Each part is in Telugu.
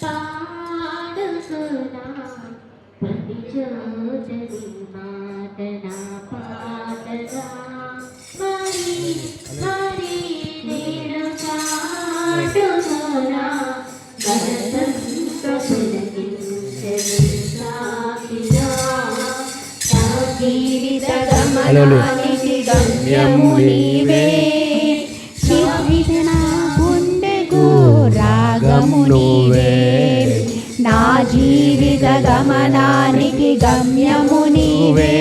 పాడుతున్నా ప్రతి చోటని మాట నా పాటగా మరి మరి నేను పాడుతున్నా గణతంత్ర పులకించని సాగిగా నా జీవిత గమనానికి గమ్యము నీవే రాగము నీవే నా జీవిత గమనానికి గమ్యము నీవే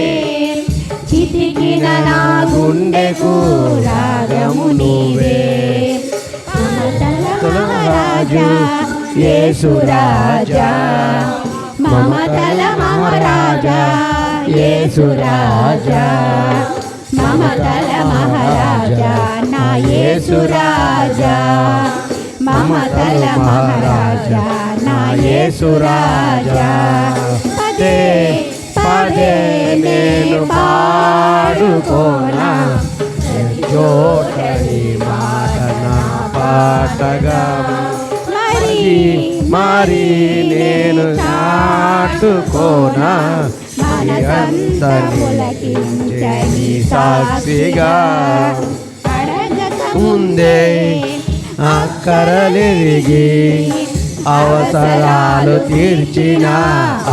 చితికిన నా గుండెకు రాగము నీవే మమతల మహారాజా యేసు రాజా మమతల మహారాజా యేసు రాజా మమతల మహారాజా నా యేసు రాజా మమతల మహారాజా నా యేసు రాజా పదే పదే నేను పాడుకోనా చోటని మాట నా పాటగా మరి మరి నేను చాటుకోనా పులకించని సాక్షిగా ముందే అక్కరలిరిగి అవసరాలు తీర్చిన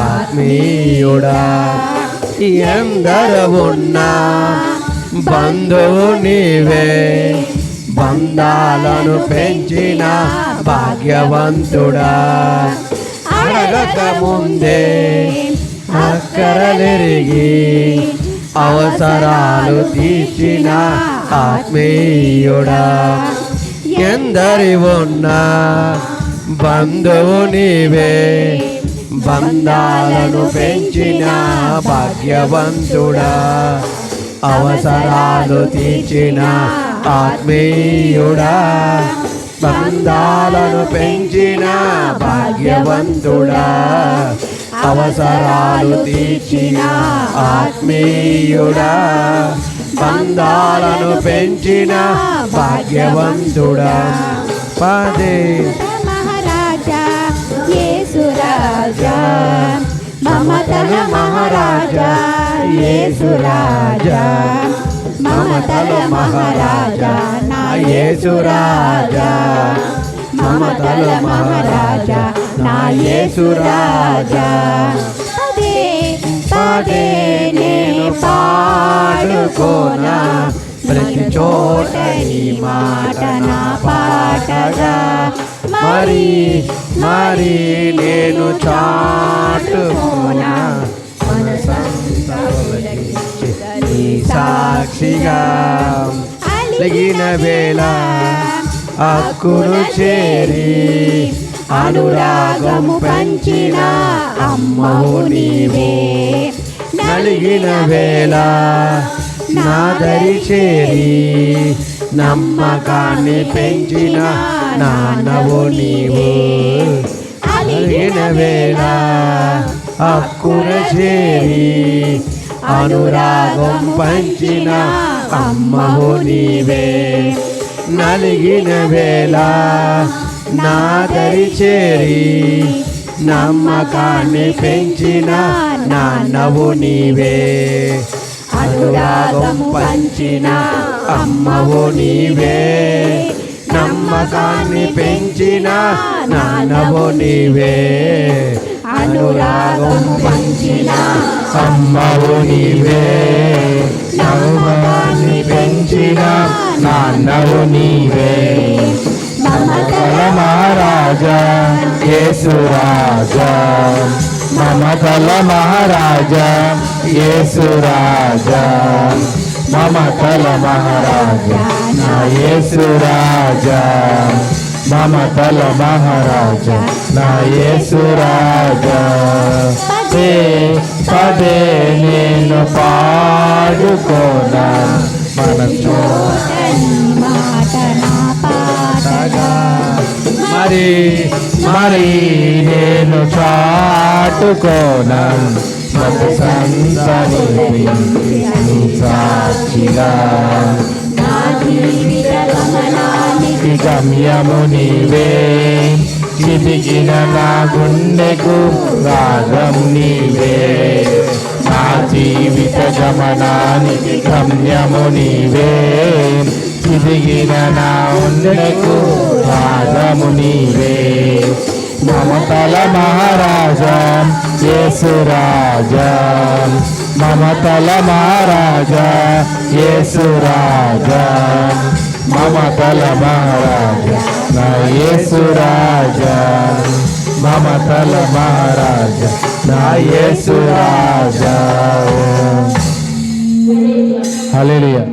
ఆత్మీయుడా ఎందరు ఉన్నా బంధువు నీవే బంధాలను పెంచిన భాగ్యవంతుడా అడగక ముందే అక్కరలిరిగి అవసరాలు తీర్చిన ఆత్మీయుడా ఎందరి ఉన్నా బంధువు నీవే బంధాలను పెంచిన భాగ్యవంతుడా అవసరాలు తీర్చిన ఆత్మీయుడా బంధాలను పెంచిన భాగ్యవంతుడా అవసరాలు తీర్చిన ఆత్మీయుడా బంధాలను పెంచిన భాగ్యవంతుడా పదే మహారాజా యేసు రాజా మమతల మహారాజా యేసు రాజా మమతల మహారాజా నా యేసు రాజా మమతల మహారాజా నా యేసు రాజా పదే పదే నేను పాడుకోనా ప్రతి చోట ఈ మాట నా పాటగా మరి మరి నేను చాటుకోనా మనసంతా నీ సాక్షిగా అలిగిన వేళ అక్కును చేరి అనురాగము పంచిన అమ్మవు నీవే నలిగిన వేళ నా దరి చేరి నమ్మకాన్ని పెంచిన నాన్నవు నీవు అలిగిన వేళ అక్కున చేరి అనురాగం పంచిన అమ్మవు నీవే నలిగిన వేళ నా దరి చేరి నమ్మకాన్ని పెంచిన నాన్నవు నీవే అనురాగం పంచిన అమ్మవు నీవే నమ్మకాన్ని పెంచిన నాన్నవు నీవే అనురాగం పంచిన అమ్మవు నీవే నమ్మకాన్ని పెంచిన నాన్నవు నీవే మమతల మహారాజా యేసు రాజా మమతల మహారాజా యేసు రాజా మమతల మహారాజా నా యేసు రాజా మమతల మహారాజా నా యేసు రాజా పదే పదే నేను పాడుకోనా మన మాట నా పాటగా మరి మరి నేను చాటుకోనా మనసంతని సాక్షిగా నా జీవిత గమనానికి గమ్యము నీవే చితికిన నా గుండెకు రాగం నీవే, నా జీవిత గమనానికి గమ్యము నీవే. చితికిన నా గుండెకు రాగము నీవే. మమతల మహారాజా యేసు రాజా, మమతల మహారాజా యేసు రాజా, మమతల మహారాజా నా యేసు రాజా, మమతల మహారాజా నా యేసు రాజా. హల్లెలూయా.